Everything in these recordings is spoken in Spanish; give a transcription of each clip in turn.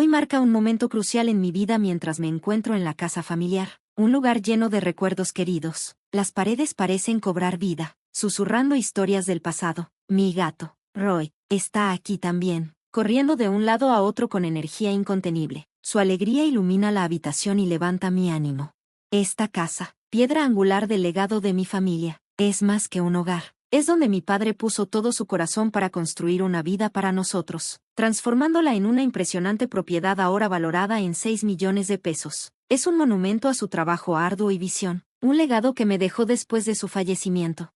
Hoy marca un momento crucial en mi vida mientras me encuentro en la casa familiar, un lugar lleno de recuerdos queridos. Las paredes parecen cobrar vida, susurrando historias del pasado. Mi gato, Roy, está aquí también, corriendo de un lado a otro con energía incontenible. Su alegría ilumina la habitación y levanta mi ánimo. Esta casa, piedra angular del legado de mi familia, es más que un hogar. Es donde mi padre puso todo su corazón para construir una vida para nosotros, transformándola en una impresionante propiedad ahora valorada en 6 millones de pesos. Es un monumento a su trabajo arduo y visión, un legado que me dejó después de su fallecimiento.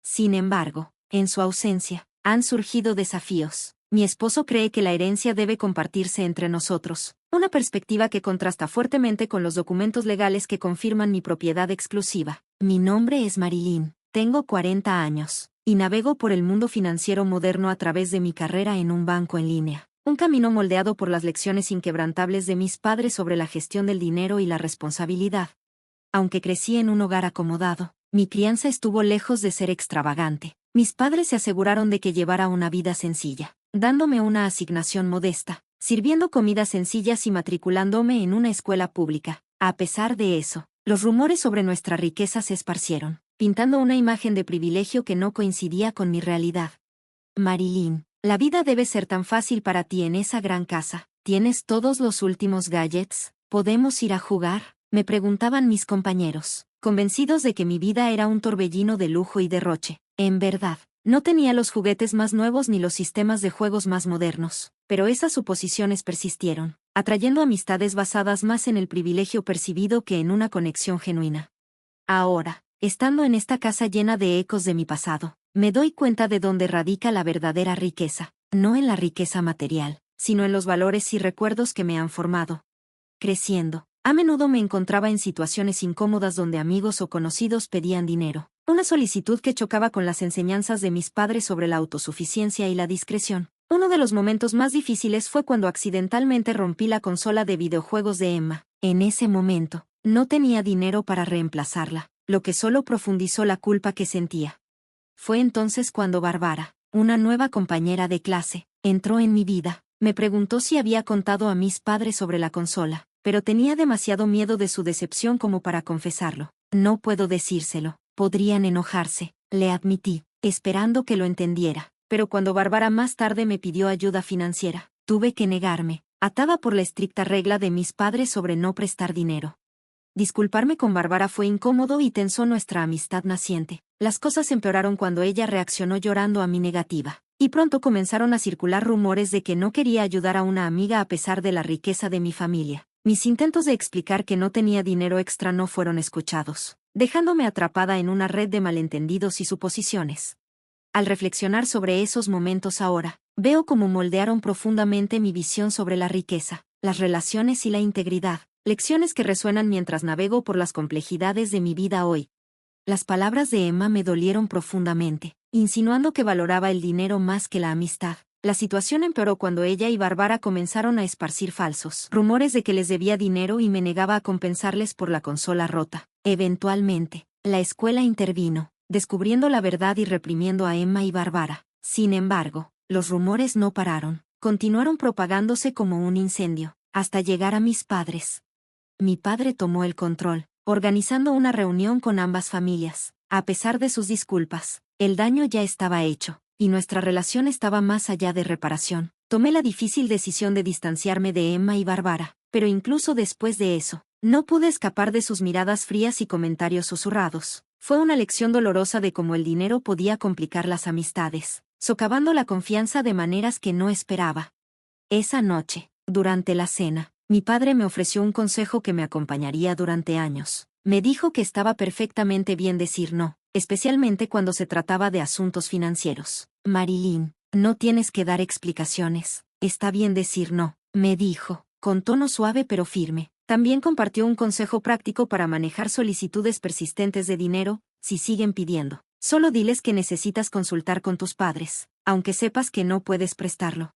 Sin embargo, en su ausencia, han surgido desafíos. Mi esposo cree que la herencia debe compartirse entre nosotros, una perspectiva que contrasta fuertemente con los documentos legales que confirman mi propiedad exclusiva. Mi nombre es Marilyn. Tengo 40 años, y navego por el mundo financiero moderno a través de mi carrera en un banco en línea. Un camino moldeado por las lecciones inquebrantables de mis padres sobre la gestión del dinero y la responsabilidad. Aunque crecí en un hogar acomodado, mi crianza estuvo lejos de ser extravagante. Mis padres se aseguraron de que llevara una vida sencilla, dándome una asignación modesta, sirviendo comidas sencillas y matriculándome en una escuela pública. A pesar de eso, los rumores sobre nuestra riqueza se esparcieron, pintando una imagen de privilegio que no coincidía con mi realidad. Marilyn, la vida debe ser tan fácil para ti en esa gran casa. ¿Tienes todos los últimos gadgets? ¿Podemos ir a jugar?, me preguntaban mis compañeros, convencidos de que mi vida era un torbellino de lujo y derroche. En verdad, no tenía los juguetes más nuevos ni los sistemas de juegos más modernos, pero esas suposiciones persistieron, atrayendo amistades basadas más en el privilegio percibido que en una conexión genuina. Ahora, estando en esta casa llena de ecos de mi pasado, me doy cuenta de dónde radica la verdadera riqueza, no en la riqueza material, sino en los valores y recuerdos que me han formado. Creciendo, a menudo me encontraba en situaciones incómodas donde amigos o conocidos pedían dinero, una solicitud que chocaba con las enseñanzas de mis padres sobre la autosuficiencia y la discreción. Uno de los momentos más difíciles fue cuando accidentalmente rompí la consola de videojuegos de Emma. En ese momento, no tenía dinero para reemplazarla, lo que solo profundizó la culpa que sentía. Fue entonces cuando Bárbara, una nueva compañera de clase, entró en mi vida. Me preguntó si había contado a mis padres sobre la consola, pero tenía demasiado miedo de su decepción como para confesarlo. No puedo decírselo, podrían enojarse, le admití, esperando que lo entendiera. Pero cuando Bárbara más tarde me pidió ayuda financiera, tuve que negarme, atada por la estricta regla de mis padres sobre no prestar dinero. Disculparme con Bárbara fue incómodo y tensó nuestra amistad naciente. Las cosas empeoraron cuando ella reaccionó llorando a mi negativa, y pronto comenzaron a circular rumores de que no quería ayudar a una amiga a pesar de la riqueza de mi familia. Mis intentos de explicar que no tenía dinero extra no fueron escuchados, dejándome atrapada en una red de malentendidos y suposiciones. Al reflexionar sobre esos momentos ahora, veo cómo moldearon profundamente mi visión sobre la riqueza, las relaciones y la integridad, lecciones que resuenan mientras navego por las complejidades de mi vida hoy. Las palabras de Emma me dolieron profundamente, insinuando que valoraba el dinero más que la amistad. La situación empeoró cuando ella y Bárbara comenzaron a esparcir falsos rumores de que les debía dinero y me negaba a compensarles por la consola rota. Eventualmente, la escuela intervino, descubriendo la verdad y reprimiendo a Emma y Bárbara. Sin embargo, los rumores no pararon, continuaron propagándose como un incendio, hasta llegar a mis padres. Mi padre tomó el control, organizando una reunión con ambas familias. A pesar de sus disculpas, el daño ya estaba hecho, y nuestra relación estaba más allá de reparación. Tomé la difícil decisión de distanciarme de Emma y Bárbara, pero incluso después de eso, no pude escapar de sus miradas frías y comentarios susurrados. Fue una lección dolorosa de cómo el dinero podía complicar las amistades, socavando la confianza de maneras que no esperaba. Esa noche, durante la cena, mi padre me ofreció un consejo que me acompañaría durante años. Me dijo que estaba perfectamente bien decir no, especialmente cuando se trataba de asuntos financieros. Marilyn, no tienes que dar explicaciones, está bien decir no, me dijo, con tono suave pero firme. También compartió un consejo práctico para manejar solicitudes persistentes de dinero. Si siguen pidiendo, solo diles que necesitas consultar con tus padres, aunque sepas que no puedes prestarlo.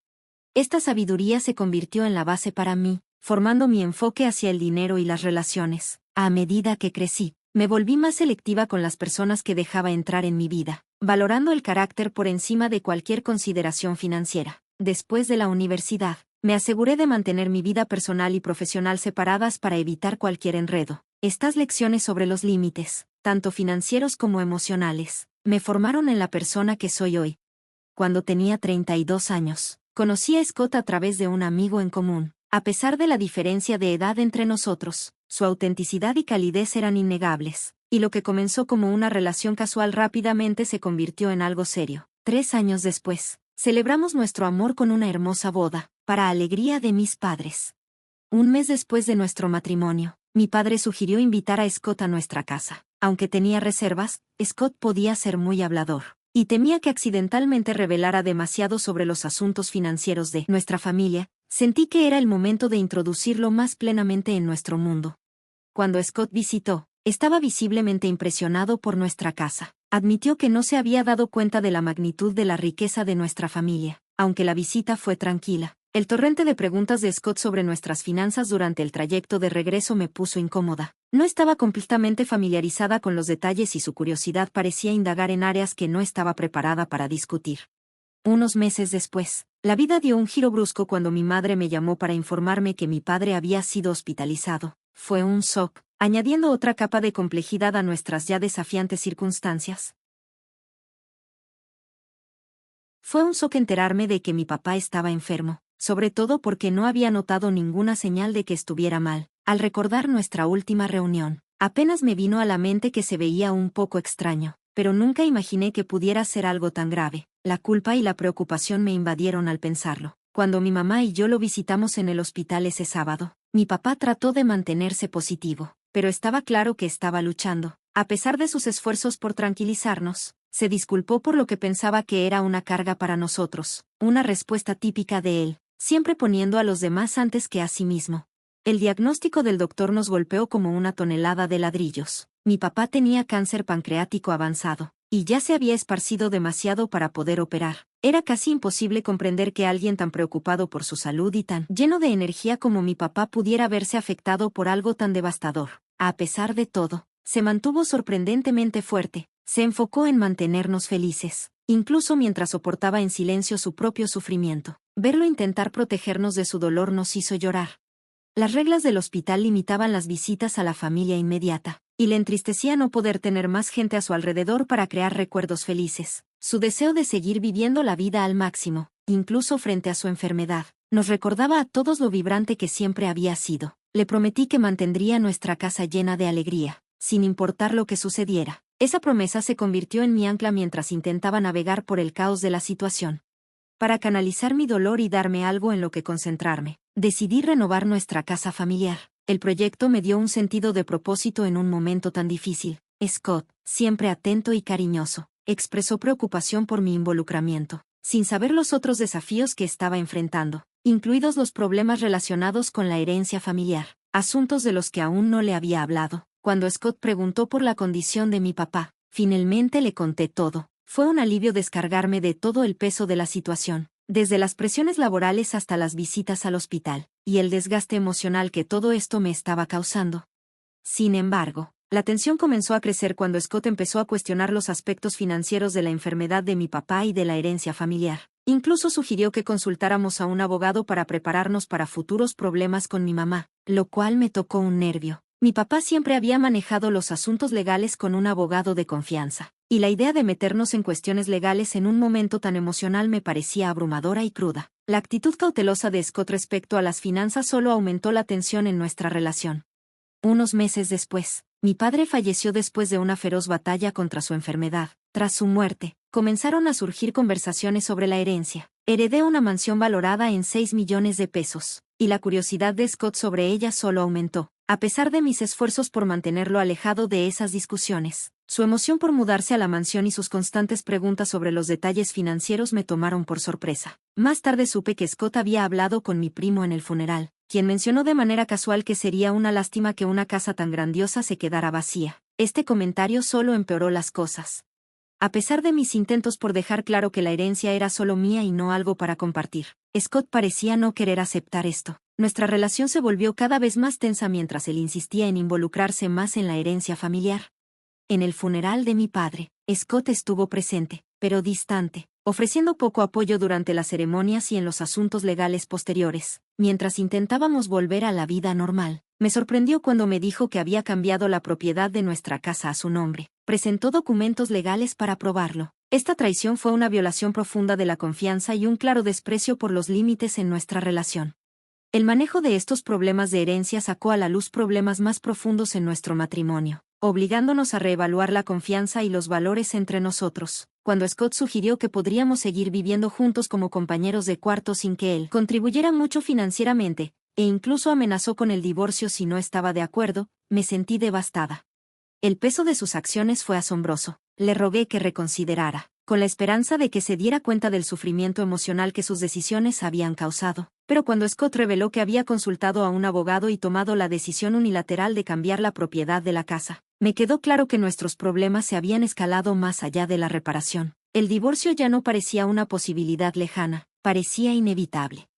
Esta sabiduría se convirtió en la base para mí, formando mi enfoque hacia el dinero y las relaciones. A medida que crecí, me volví más selectiva con las personas que dejaba entrar en mi vida, valorando el carácter por encima de cualquier consideración financiera. Después de la universidad, Me aseguré de mantener mi vida personal y profesional separadas para evitar cualquier enredo. Estas lecciones sobre los límites, tanto financieros como emocionales, me formaron en la persona que soy hoy. Cuando tenía 32 años, conocí a Scott a través de un amigo en común. A pesar de la diferencia de edad entre nosotros, su autenticidad y calidez eran innegables, y lo que comenzó como una relación casual rápidamente se convirtió en algo serio. 3 años después, celebramos nuestro amor con una hermosa boda, para alegría de mis padres. Un mes después de nuestro matrimonio, mi padre sugirió invitar a Scott a nuestra casa. Aunque tenía reservas, Scott podía ser muy hablador, y temía que accidentalmente revelara demasiado sobre los asuntos financieros de nuestra familia. Sentí que era el momento de introducirlo más plenamente en nuestro mundo. Cuando Scott visitó, estaba visiblemente impresionado por nuestra casa. Admitió que no se había dado cuenta de la magnitud de la riqueza de nuestra familia. Aunque la visita fue tranquila, el torrente de preguntas de Scott sobre nuestras finanzas durante el trayecto de regreso me puso incómoda. No estaba completamente familiarizada con los detalles y su curiosidad parecía indagar en áreas que no estaba preparada para discutir. Unos meses después, la vida dio un giro brusco cuando mi madre me llamó para informarme que mi padre había sido hospitalizado. Fue un shock, añadiendo otra capa de complejidad a nuestras ya desafiantes circunstancias. Fue un shock enterarme de que mi papá estaba enfermo, sobre todo porque no había notado ninguna señal de que estuviera mal. Al recordar nuestra última reunión, apenas me vino a la mente que se veía un poco extraño, pero nunca imaginé que pudiera ser algo tan grave. La culpa y la preocupación me invadieron al pensarlo. Cuando mi mamá y yo lo visitamos en el hospital ese sábado, mi papá trató de mantenerse positivo, pero estaba claro que estaba luchando. A pesar de sus esfuerzos por tranquilizarnos, se disculpó por lo que pensaba que era una carga para nosotros, una respuesta típica de él, siempre poniendo a los demás antes que a sí mismo. El diagnóstico del doctor nos golpeó como una tonelada de ladrillos. Mi papá tenía cáncer pancreático avanzado, y ya se había esparcido demasiado para poder operar. Era casi imposible comprender que alguien tan preocupado por su salud y tan lleno de energía como mi papá pudiera verse afectado por algo tan devastador. A pesar de todo, se mantuvo sorprendentemente fuerte, se enfocó en mantenernos felices, incluso mientras soportaba en silencio su propio sufrimiento. Verlo intentar protegernos de su dolor nos hizo llorar. Las reglas del hospital limitaban las visitas a la familia inmediata, y le entristecía no poder tener más gente a su alrededor para crear recuerdos felices. Su deseo de seguir viviendo la vida al máximo, incluso frente a su enfermedad, nos recordaba a todos lo vibrante que siempre había sido. Le prometí que mantendría nuestra casa llena de alegría, sin importar lo que sucediera. Esa promesa se convirtió en mi ancla mientras intentaba navegar por el caos de la situación. Para canalizar mi dolor y darme algo en lo que concentrarme, decidí renovar nuestra casa familiar. El proyecto me dio un sentido de propósito en un momento tan difícil. Scott, siempre atento y cariñoso, expresó preocupación por mi involucramiento, sin saber los otros desafíos que estaba enfrentando, incluidos los problemas relacionados con la herencia familiar, asuntos de los que aún no le había hablado. Cuando Scott preguntó por la condición de mi papá, finalmente le conté todo. Fue un alivio descargarme de todo el peso de la situación, desde las presiones laborales hasta las visitas al hospital, y el desgaste emocional que todo esto me estaba causando. Sin embargo, la tensión comenzó a crecer cuando Scott empezó a cuestionar los aspectos financieros de la enfermedad de mi papá y de la herencia familiar. Incluso sugirió que consultáramos a un abogado para prepararnos para futuros problemas con mi mamá, lo cual me tocó un nervio. Mi papá siempre había manejado los asuntos legales con un abogado de confianza, y la idea de meternos en cuestiones legales en un momento tan emocional me parecía abrumadora y cruda. La actitud cautelosa de Scott respecto a las finanzas solo aumentó la tensión en nuestra relación. Unos meses después, mi padre falleció después de una feroz batalla contra su enfermedad. Tras su muerte, comenzaron a surgir conversaciones sobre la herencia. Heredé una mansión valorada en 6 millones de pesos, y la curiosidad de Scott sobre ella solo aumentó. A pesar de mis esfuerzos por mantenerlo alejado de esas discusiones, su emoción por mudarse a la mansión y sus constantes preguntas sobre los detalles financieros me tomaron por sorpresa. Más tarde supe que Scott había hablado con mi primo en el funeral, quien mencionó de manera casual que sería una lástima que una casa tan grandiosa se quedara vacía. Este comentario solo empeoró las cosas. A pesar de mis intentos por dejar claro que la herencia era solo mía y no algo para compartir, Scott parecía no querer aceptar esto. Nuestra relación se volvió cada vez más tensa mientras él insistía en involucrarse más en la herencia familiar. En el funeral de mi padre, Scott estuvo presente, pero distante. ofreciendo poco apoyo durante las ceremonias y en los asuntos legales posteriores. Mientras intentábamos volver a la vida normal, me sorprendió cuando me dijo que había cambiado la propiedad de nuestra casa a su nombre. Presentó documentos legales para probarlo. Esta traición fue una violación profunda de la confianza y un claro desprecio por los límites en nuestra relación. El manejo de estos problemas de herencia sacó a la luz problemas más profundos en nuestro matrimonio, obligándonos a reevaluar la confianza y los valores entre nosotros. Cuando Scott sugirió que podríamos seguir viviendo juntos como compañeros de cuarto sin que él contribuyera mucho financieramente, e incluso amenazó con el divorcio si no estaba de acuerdo, me sentí devastada. El peso de sus acciones fue asombroso. Le rogué que reconsiderara, con la esperanza de que se diera cuenta del sufrimiento emocional que sus decisiones habían causado. Pero cuando Scott reveló que había consultado a un abogado y tomado la decisión unilateral de cambiar la propiedad de la casa, me quedó claro que nuestros problemas se habían escalado más allá de la reparación. El divorcio ya no parecía una posibilidad lejana, parecía inevitable.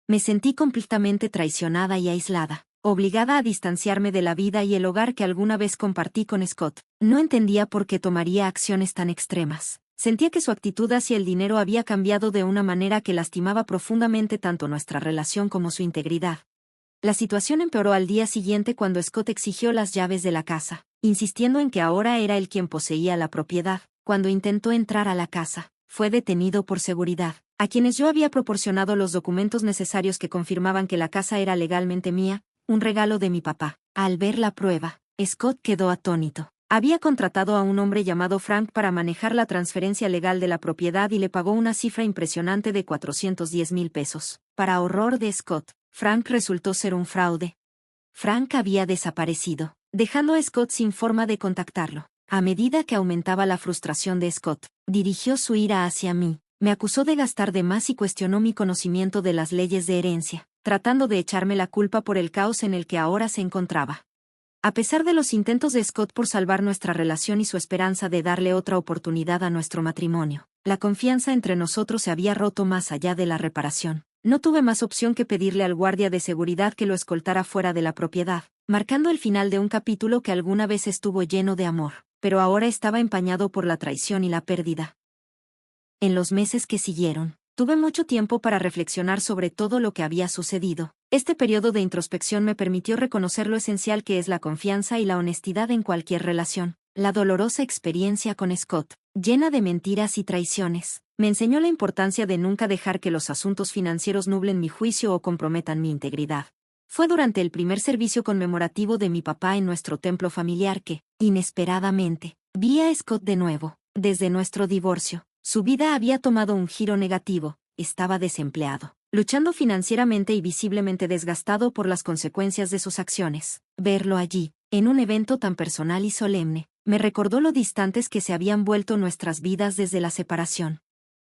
Me sentí completamente traicionada y aislada, obligada a distanciarme de la vida y el hogar que alguna vez compartí con Scott. No entendía por qué tomaría acciones tan extremas. Sentía que su actitud hacia el dinero había cambiado de una manera que lastimaba profundamente tanto nuestra relación como su integridad. La situación empeoró al día siguiente cuando Scott exigió las llaves de la casa, insistiendo en que ahora era él quien poseía la propiedad. Cuando intentó entrar a la casa, fue detenido por seguridad, a quienes yo había proporcionado los documentos necesarios que confirmaban que la casa era legalmente mía, un regalo de mi papá. Al ver la prueba, Scott quedó atónito. Había contratado a un hombre llamado Frank para manejar la transferencia legal de la propiedad y le pagó una cifra impresionante de 410,000 pesos. Para horror de Scott, Frank resultó ser un fraude. Frank había desaparecido, dejando a Scott sin forma de contactarlo. A medida que aumentaba la frustración de Scott, dirigió su ira hacia mí. Me acusó de gastar de más y cuestionó mi conocimiento de las leyes de herencia, tratando de echarme la culpa por el caos en el que ahora se encontraba. A pesar de los intentos de Scott por salvar nuestra relación y su esperanza de darle otra oportunidad a nuestro matrimonio, la confianza entre nosotros se había roto más allá de la reparación. No tuve más opción que pedirle al guardia de seguridad que lo escoltara fuera de la propiedad, marcando el final de un capítulo que alguna vez estuvo lleno de amor, pero ahora estaba empañado por la traición y la pérdida. En los meses que siguieron, tuve mucho tiempo para reflexionar sobre todo lo que había sucedido. Este periodo de introspección me permitió reconocer lo esencial que es la confianza y la honestidad en cualquier relación. La dolorosa experiencia con Scott, llena de mentiras y traiciones, me enseñó la importancia de nunca dejar que los asuntos financieros nublen mi juicio o comprometan mi integridad. Fue durante el primer servicio conmemorativo de mi papá en nuestro templo familiar que, inesperadamente, vi a Scott de nuevo. Desde nuestro divorcio, su vida había tomado un giro negativo. Estaba desempleado, luchando financieramente y visiblemente desgastado por las consecuencias de sus acciones. Verlo allí, en un evento tan personal y solemne, me recordó lo distantes que se habían vuelto nuestras vidas desde la separación.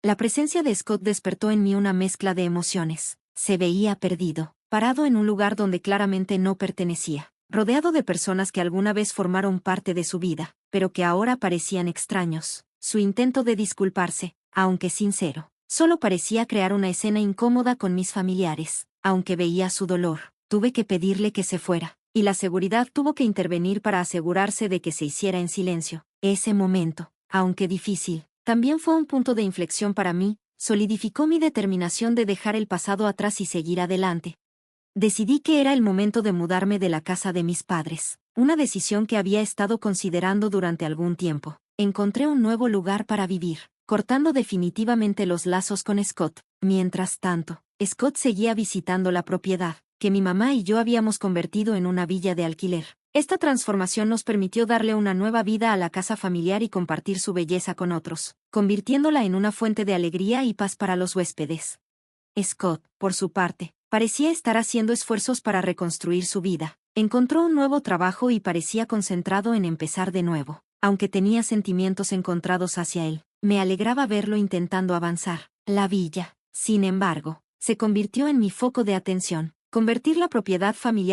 La presencia de Scott despertó en mí una mezcla de emociones. Se veía perdido, parado en un lugar donde claramente no pertenecía, rodeado de personas que alguna vez formaron parte de su vida, pero que ahora parecían extraños. Su intento de disculparse, aunque sincero, solo parecía crear una escena incómoda con mis familiares. Aunque veía su dolor, tuve que pedirle que se fuera, y la seguridad tuvo que intervenir para asegurarse de que se hiciera en silencio. Ese momento, aunque difícil, también fue un punto de inflexión para mí. Solidificó mi determinación de dejar el pasado atrás y seguir adelante. Decidí que era el momento de mudarme de la casa de mis padres, una decisión que había estado considerando durante algún tiempo. Encontré un nuevo lugar para vivir, cortando definitivamente los lazos con Scott. Mientras tanto, Scott seguía visitando la propiedad, que mi mamá y yo habíamos convertido en una villa de alquiler. Esta transformación nos permitió darle una nueva vida a la casa familiar y compartir su belleza con otros, convirtiéndola en una fuente de alegría y paz para los huéspedes. Scott, por su parte, parecía estar haciendo esfuerzos para reconstruir su vida. Encontró un nuevo trabajo y parecía concentrado en empezar de nuevo. Aunque tenía sentimientos encontrados hacia él, me alegraba verlo intentando avanzar. La villa, sin embargo, se convirtió en mi foco de atención. Convertir la propiedad familiar